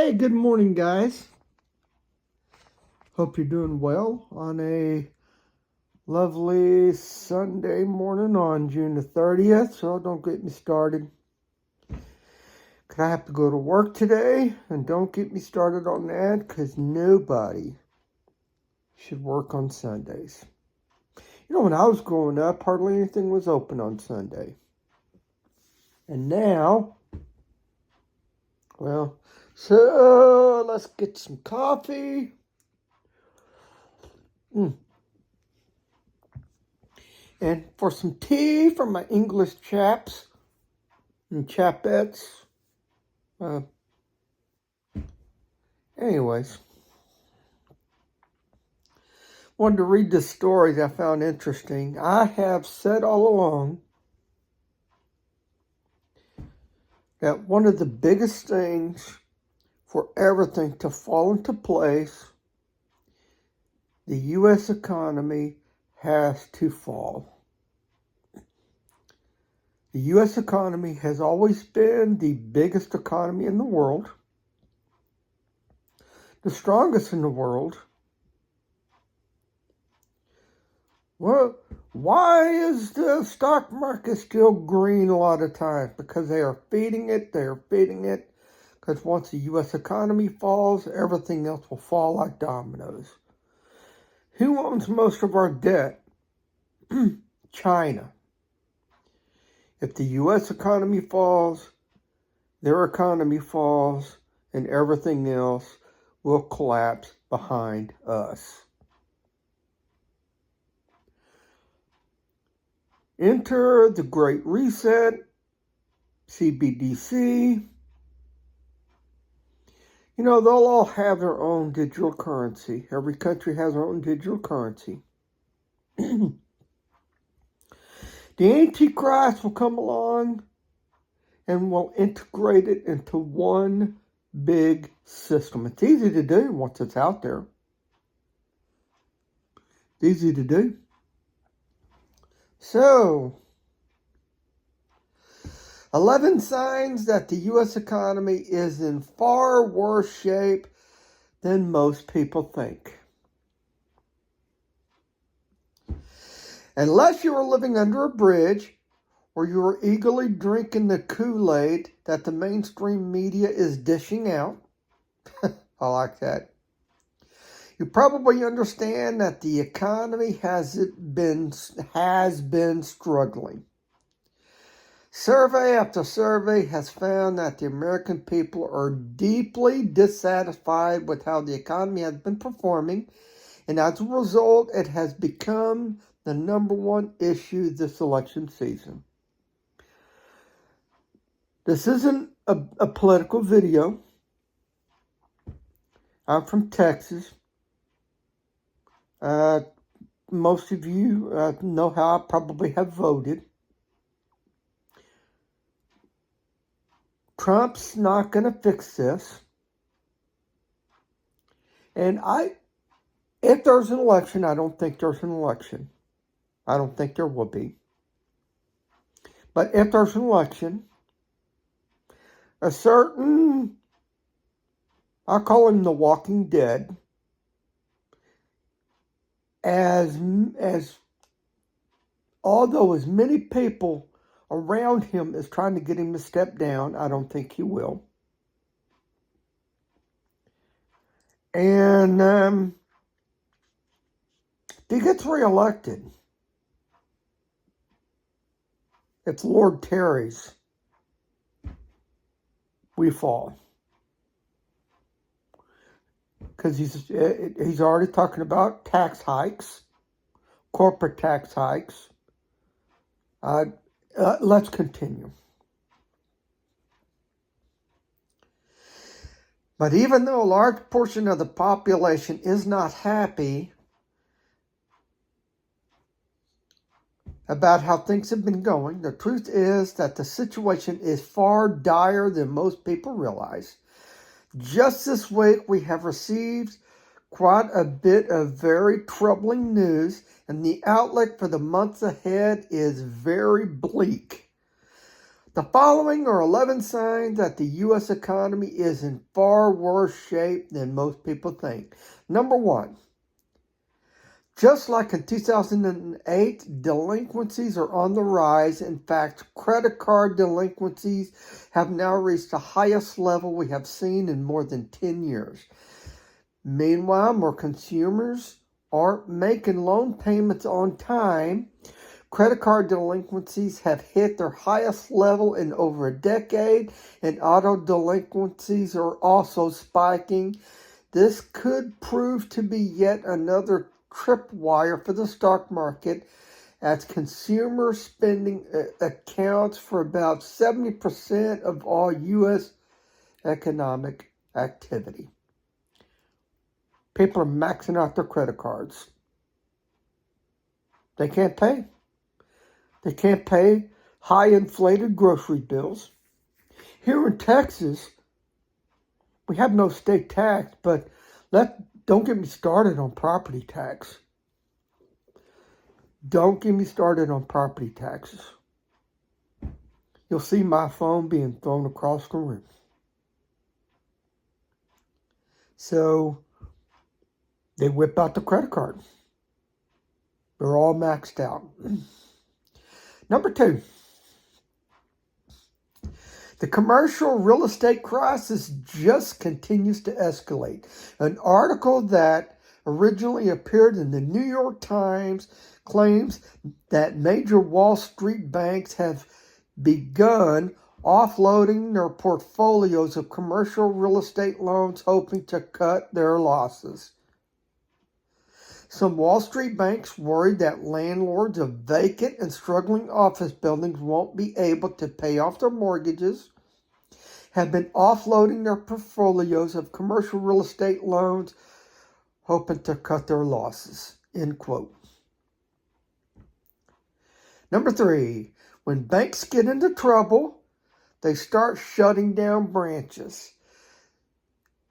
Hey, good morning, guys. Hope you're doing well on a lovely Sunday morning on June the 30th. So don't get me started. Cause I have to go to work today, and don't get me started on that because nobody should work on Sundays. You know, when I was growing up, hardly anything was open on Sunday. And now, well, so let's get some coffee. And for some tea from my English chaps and chapettes. Anyways, wanted to read this story that I found interesting. I have said all along that one of the biggest things for everything to fall into place, the U.S. economy has to fall. The U.S. economy has always been the biggest economy in the world, the strongest in the world. Well, why is the stock market still green a lot of times? Because they are feeding it. Because once the U.S. economy falls, everything else will fall like dominoes. Who owns most of our debt? China. If the U.S. economy falls, their economy falls, and everything else will collapse behind us. Enter the Great Reset, CBDC. You know, they'll all have their own digital currency. Every country has their own digital currency. The Antichrist will come along and will integrate it into one big system. It's easy to do once it's out there. It's easy to do. So, 11 signs that the U.S. economy is in far worse shape than most people think. Unless you are living under a bridge or you are eagerly drinking the Kool-Aid that the mainstream media is dishing out, I like that. You probably understand that the economy has been struggling. Survey after survey has found that the American people are deeply dissatisfied with how the economy has been performing, and as a result, it has become the number one issue this election season. This isn't a political video. I'm from Texas. Most of you know how I probably have voted. Trump's not going to fix this. And if there's an election, I don't think there's an election. I don't think there will be. But if there's an election, a certain, I call him the Walking Dead, although as many people around him is trying to get him to step down, I don't think he will. And if he gets reelected, if Lord tarries, we fall. Because he's already talking about tax hikes, corporate tax hikes. Let's continue. But even though a large portion of the population is not happy about how things have been going, the truth is that the situation is far dire than most people realize. Just this week, we have received quite a bit of very troubling news, and the outlook for the months ahead is very bleak. The following are 11 signs that the U.S. economy is in far worse shape than most people think. Number one, just like in 2008, delinquencies are on the rise. In fact, credit card delinquencies have now reached the highest level we have seen in more than 10 years. Meanwhile, more consumers aren't making loan payments on time. Credit card delinquencies have hit their highest level in over a decade, and auto delinquencies are also spiking. This could prove to be yet another tripwire for the stock market, as consumer spending accounts for about 70% of all U.S. economic activity. People are maxing out their credit cards. They can't pay. They can't pay high inflated grocery bills. Here in Texas, we have no state tax, but don't get me started on property tax. Don't get me started on property taxes. You'll see my phone being thrown across the room. So they whip out the credit card. They're all maxed out. Number two, the commercial real estate crisis just continues to escalate. An article that originally appeared in the New York Times claims that major Wall Street banks have begun offloading their portfolios of commercial real estate loans, hoping to cut their losses. Some Wall Street banks worried that landlords of vacant and struggling office buildings won't be able to pay off their mortgages, have been offloading their portfolios of commercial real estate loans, hoping to cut their losses. End quote. Number three, when banks get into trouble, they start shutting down branches.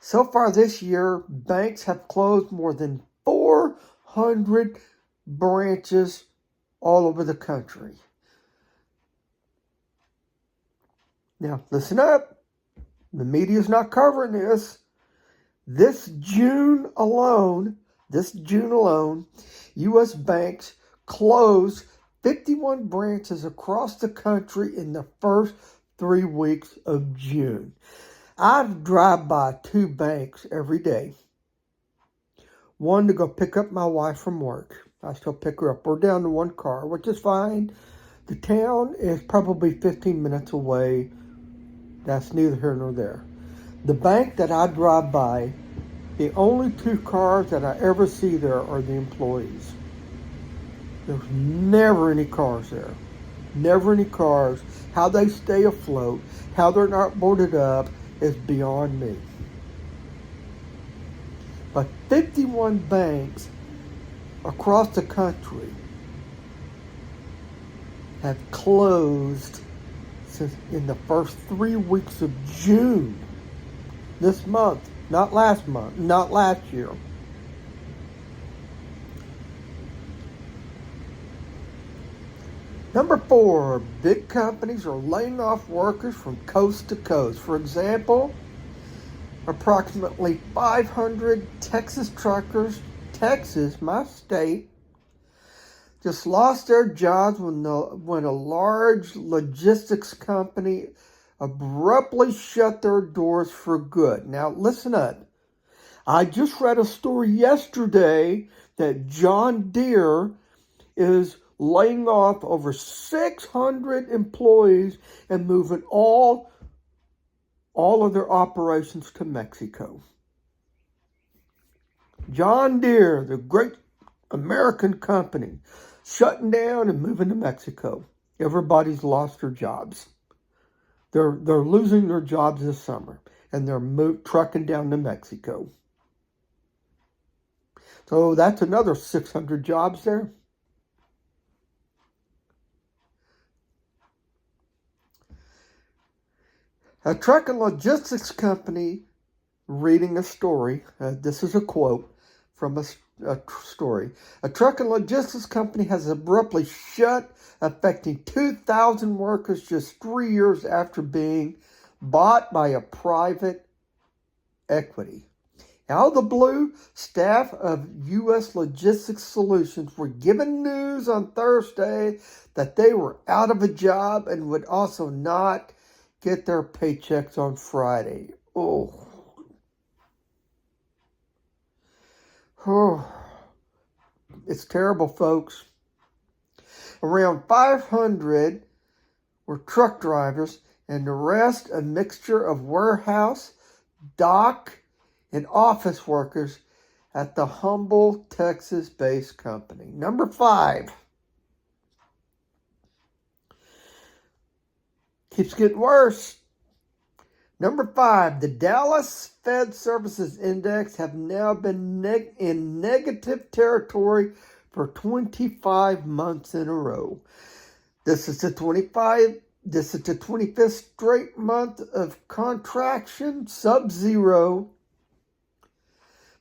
So far this year, banks have closed more than 400 branches all over the country. Now, listen up. The media's not covering this. This June alone, U.S. banks closed 51 branches across the country in the first 3 weeks of June. I drive by 2 banks every day. One to go pick up my wife from work. I still pick her up. We're down to 1 car, which is fine. The town is probably 15 minutes away. That's neither here nor there. The bank that I drive by, the only 2 cars that I ever see there are the employees. There's never any cars there. Never any cars. How they stay afloat, how they're not boarded up is beyond me. But 51 banks across the country have closed since in the first 3 weeks of June. This month, not last year. Number 4, big companies are laying off workers from coast to coast. For example, approximately 500 Texas truckers, Texas, my state, just lost their jobs when a large logistics company abruptly shut their doors for good. Now, listen up. I just read a story yesterday that John Deere is laying off over 600 employees and moving all of their operations to Mexico. John Deere, the great American company, shutting down and moving to Mexico. Everybody's lost their jobs. They're losing their jobs this summer, and they're trucking down to Mexico. So that's another 600 jobs there. A truck and logistics company reading a story. This is a quote from story. A truck and logistics company has abruptly shut, affecting 2,000 workers just 3 years after being bought by a private equity. Out of the blue, staff of U.S. Logistics Solutions were given news on Thursday that they were out of a job and would also not get their paychecks on Friday. Oh. It's terrible, folks. Around 500 were truck drivers, and the rest a mixture of warehouse, dock, and office workers at the humble Texas-based company. Number 5. Keeps getting worse. Number 5, the Dallas Fed Services Index have now been in negative territory for 25 months in a row. This is the 25th straight month of contraction, sub-zero,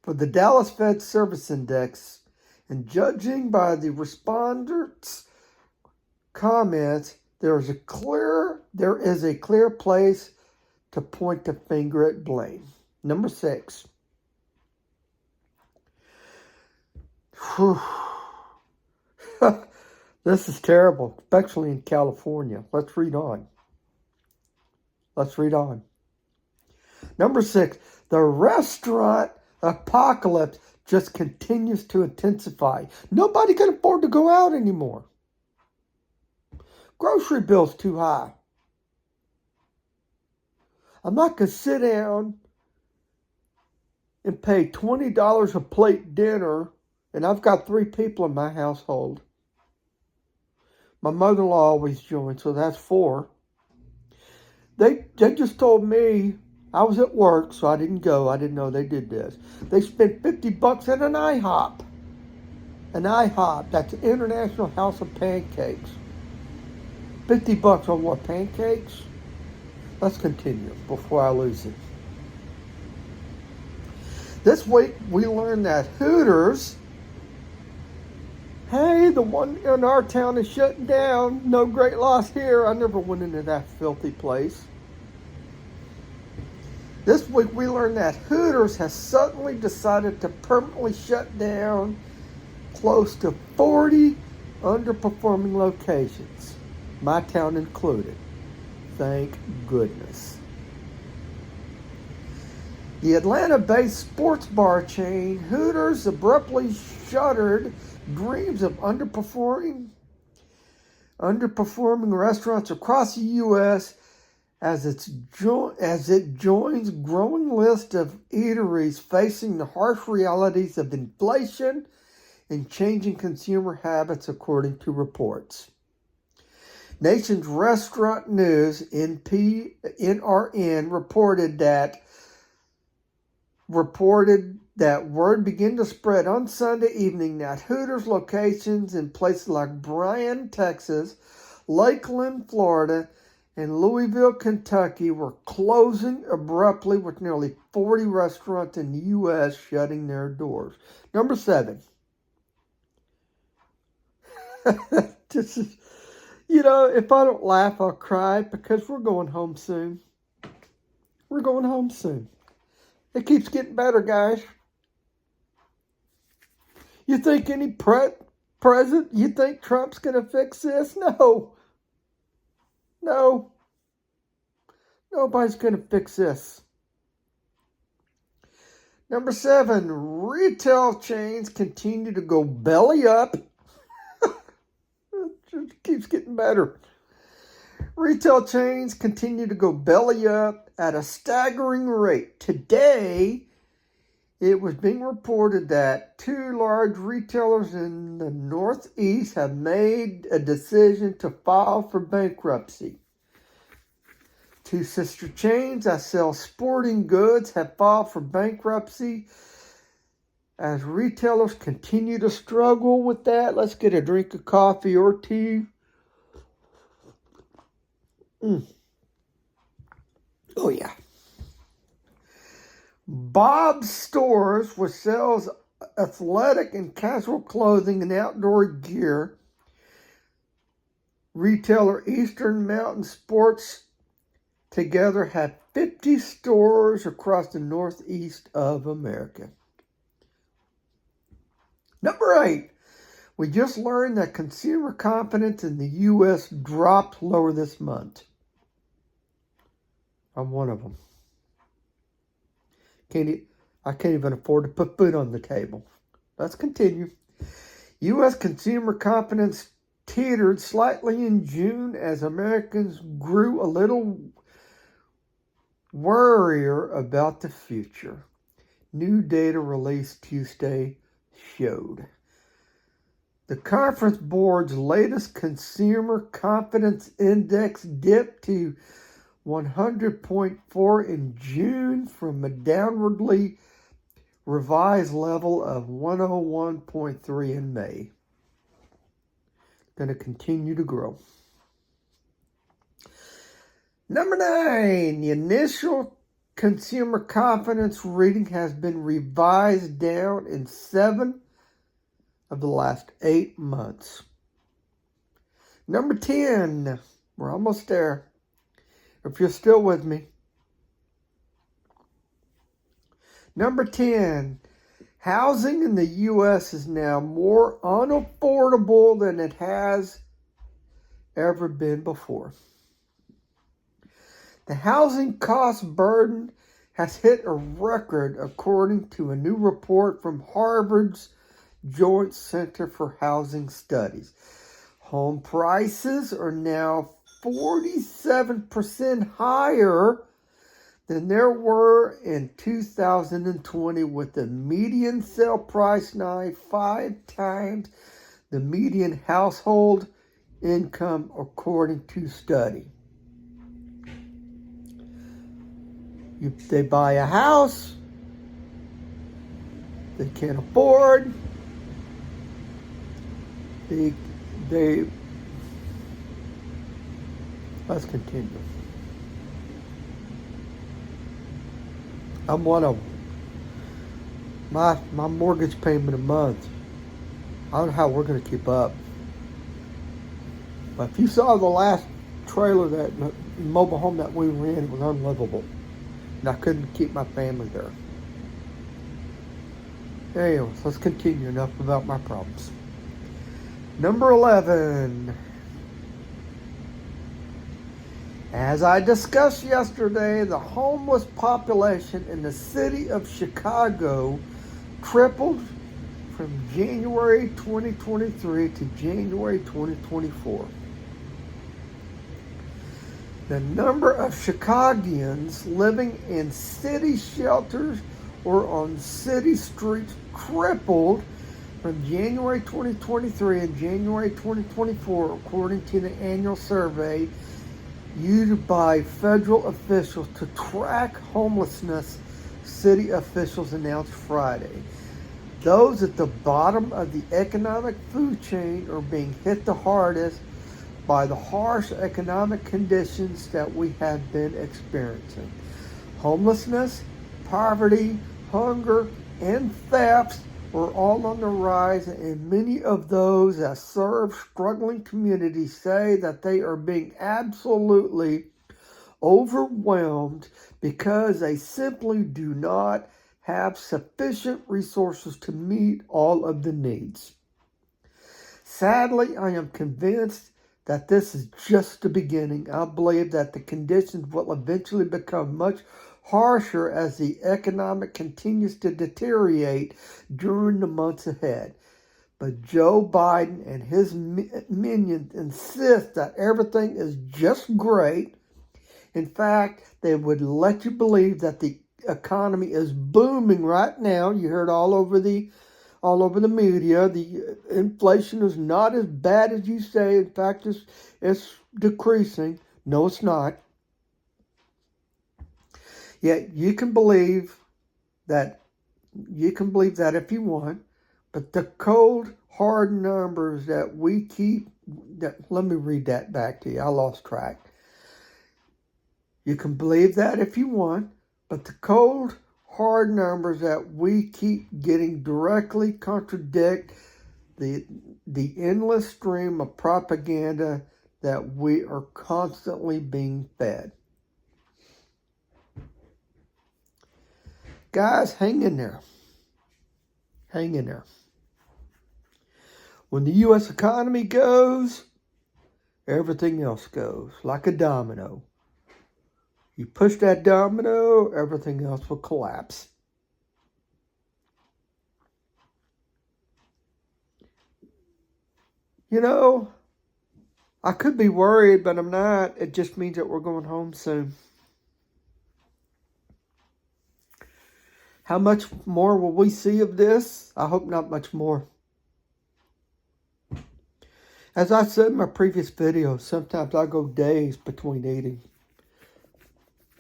for the Dallas Fed Service Index, and judging by the respondents' comments, there is a clear place to point the finger at blame. Number 6. This is terrible, especially in California. Let's read on. Number 6. The restaurant apocalypse just continues to intensify. Nobody can afford to go out anymore. Grocery bills too high. I'm not going to sit down and pay $20 a plate dinner, and I've got 3 people in my household. My mother-in-law always joins, so that's 4. They just told me, I was at work, so I didn't go. I didn't know they did this. They spent $50 at an IHOP. An IHOP, that's International House of Pancakes. $50 on what, pancakes? Let's continue before I lose it. This week, we learned that Hooters, hey, the one in our town is shutting down. No great loss here. I never went into that filthy place. This week, we learned that Hooters has suddenly decided to permanently shut down close to 40 underperforming locations, my town included. Thank goodness. The Atlanta-based sports bar chain Hooters abruptly shuttered dreams of underperforming restaurants across the U.S. as it joins growing list of eateries facing the harsh realities of inflation and changing consumer habits, according to reports. Nation's Restaurant News, NRN, reported that word began to spread on Sunday evening that Hooters locations in places like Bryan, Texas, Lakeland, Florida, and Louisville, Kentucky were closing abruptly, with nearly 40 restaurants in the U.S. shutting their doors. Number 7. This is... if I don't laugh, I'll cry, because we're going home soon. It keeps getting better, guys. You think any president, you think Trump's going to fix this? No. Nobody's going to fix this. Number 7, retail chains continue to go belly up. It keeps getting better. Retail chains continue to go belly up at a staggering rate. Today, it was being reported that 2 large retailers in the Northeast have made a decision to file for bankruptcy. 2 sister chains that sell sporting goods have filed for bankruptcy as retailers continue to struggle with that. Let's get a drink of coffee or tea. Oh, yeah. Bob's Stores, which sells athletic and casual clothing and outdoor gear retailer Eastern Mountain Sports together have 50 stores across the northeast of America. Number 8, we just learned that consumer confidence in the U.S. dropped lower this month. I'm one of them. I can't even afford to put food on the table. Let's continue. U.S. consumer confidence teetered slightly in June as Americans grew a little worrier about the future. New data released Tuesday showed. The Conference Board's latest Consumer Confidence Index dipped to 100.4 in June from a downwardly revised level of 101.3 in May. Going to continue to grow. Number 9, the initial consumer confidence reading has been revised down in 7 of the last 8 months. Number 10, we're almost there. If you're still with me. Number 10, housing in the U.S. is now more unaffordable than it has ever been before. The housing cost burden has hit a record according to a new report from Harvard's Joint Center for Housing Studies. Home prices are now 47% higher than there were in 2020, with the median sale price now 5 times the median household income, according to study. If they buy a house they can't afford, they let's continue. I'm one of them. My mortgage payment a month, I don't know how we're going to keep up. But if you saw the last trailer, that mobile home that we were in, it was unlivable. And I couldn't keep my family there. Anyways, let's continue. Enough about my problems. Number 11. As I discussed yesterday, the homeless population in the city of Chicago tripled from January 2023 to January 2024. The number of Chicagoans living in city shelters or on city streets tripled from January 2023 and January 2024, according to the annual survey used by federal officials to track homelessness, city officials announced Friday. Those at the bottom of the economic food chain are being hit the hardest by the harsh economic conditions that we have been experiencing. Homelessness, poverty, hunger, and thefts are all on the rise, and many of those that serve struggling communities say that they are being absolutely overwhelmed because they simply do not have sufficient resources to meet all of the needs. Sadly, I am convinced that this is just the beginning. I believe that the conditions will eventually become much harsher as the economic continues to deteriorate during the months ahead. But Joe Biden and his minions insist that everything is just great. In fact, they would let you believe that the economy is booming right now. You heard all over the media. The inflation is not as bad as you say. In fact, it's decreasing. No, it's not. Yet you can believe that if you want, but the cold, hard numbers that we keep, let me read that back to you. I lost track. You can believe that if you want, but the cold, hard numbers that we keep getting directly contradict the endless stream of propaganda that we are constantly being fed. Guys, hang in there. Hang in there. When the U.S. economy goes, everything else goes, like a domino. You push that domino, everything else will collapse. You know, I could be worried, but I'm not. It just means that we're going home soon. How much more will we see of this? I hope not much more. As I said in my previous video, sometimes I go days between eating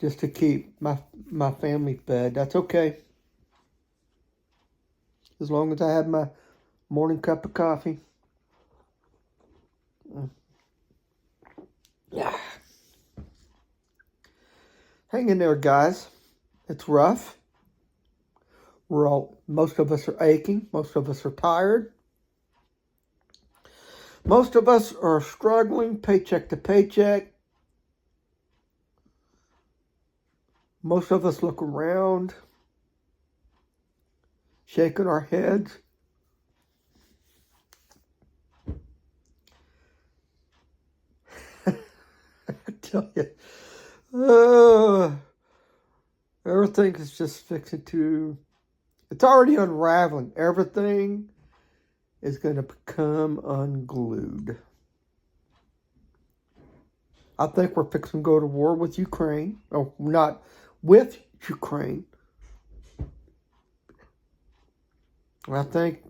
just to keep my family fed. That's okay. As long as I have my morning cup of coffee. Yeah. Hang in there, guys. It's rough. Most of us are aching. Most of us are tired. Most of us are struggling paycheck to paycheck. Most of us look around, shaking our heads. I tell you, everything is just fixing to, it's already unraveling. Everything is going to become unglued. I think we're fixing to go to war with Ukraine. Oh, not with Ukraine. I think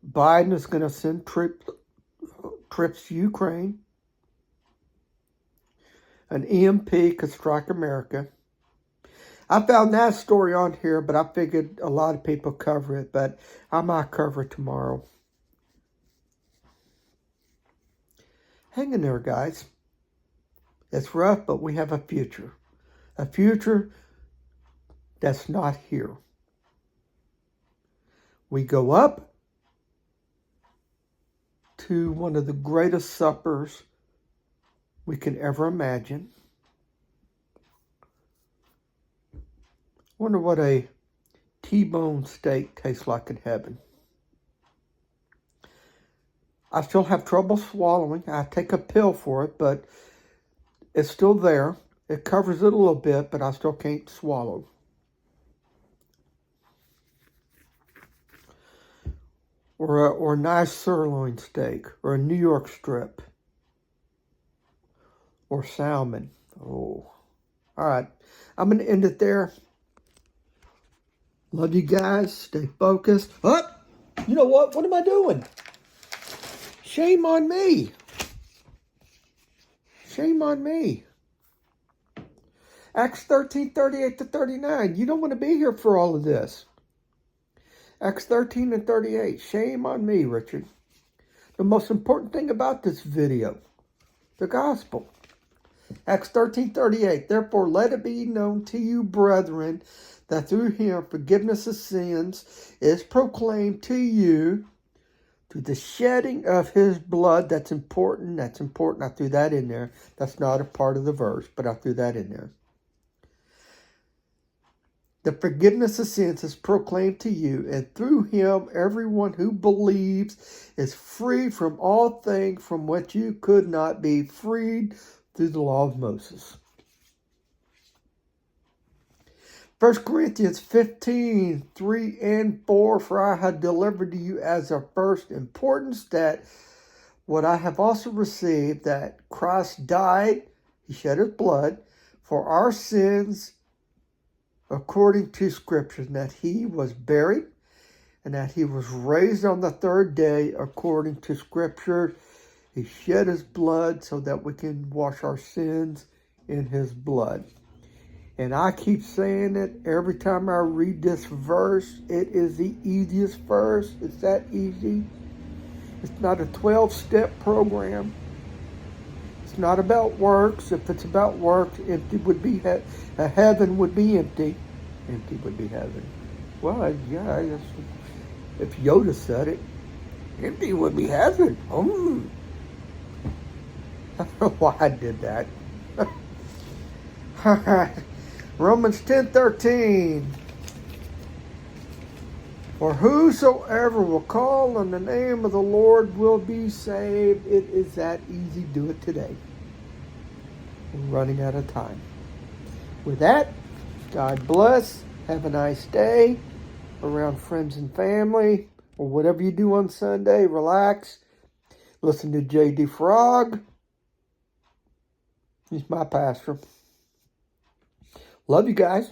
Biden is going to send trips to Ukraine. An EMP could strike America. I found that story on here, but I figured a lot of people cover it, but I might cover it tomorrow. Hang in there, guys. It's rough, but we have a future. A future that's not here. We go up to one of the greatest suppers we can ever imagine. Wonder what a T-bone steak tastes like in heaven. I still have trouble swallowing. I take a pill for it, but it's still there. It covers it a little bit, but I still can't swallow. Or a nice sirloin steak, or a New York strip, or salmon. Oh, all right. I'm going to end it there. Love you guys. Stay focused. Oh, you know what? What am I doing? Shame on me. Shame on me. Acts 13, 38 to 39. You don't want to be here for all of this. Acts 13 and 38. Shame on me, Richard. The most important thing about this video, the gospel. Acts 13, 38. Therefore, let it be known to you, brethren, that through him forgiveness of sins is proclaimed to you, to the shedding of his blood. That's important. That's important. I threw that in there. That's not a part of the verse, but I threw that in there. The forgiveness of sins is proclaimed to you, and through him everyone who believes is free from all things from which you could not be freed through the law of Moses. 1 Corinthians 15, 3 and 4, for I have delivered to you as of first importance that what I have also received, that Christ died, he shed his blood, for our sins according to Scripture, and that he was buried, and that he was raised on the third day according to Scripture. He shed his blood so that we can wash our sins in his blood. And I keep saying it every time I read this verse. It is the easiest verse. It's that easy. It's not a 12-step program. It's not about works. If it's about works, empty would be heaven would be empty. Empty would be heaven. Well, yeah, I guess if Yoda said it, empty would be heaven. I don't know why I did that. All right. Romans 10:13. For whosoever will call on the name of the Lord will be saved. It is that easy. Do it today. We're running out of time. With that, God bless. Have a nice day around friends and family, or whatever you do on Sunday. Relax. Listen to J.D. Frog. He's my pastor. Love you guys.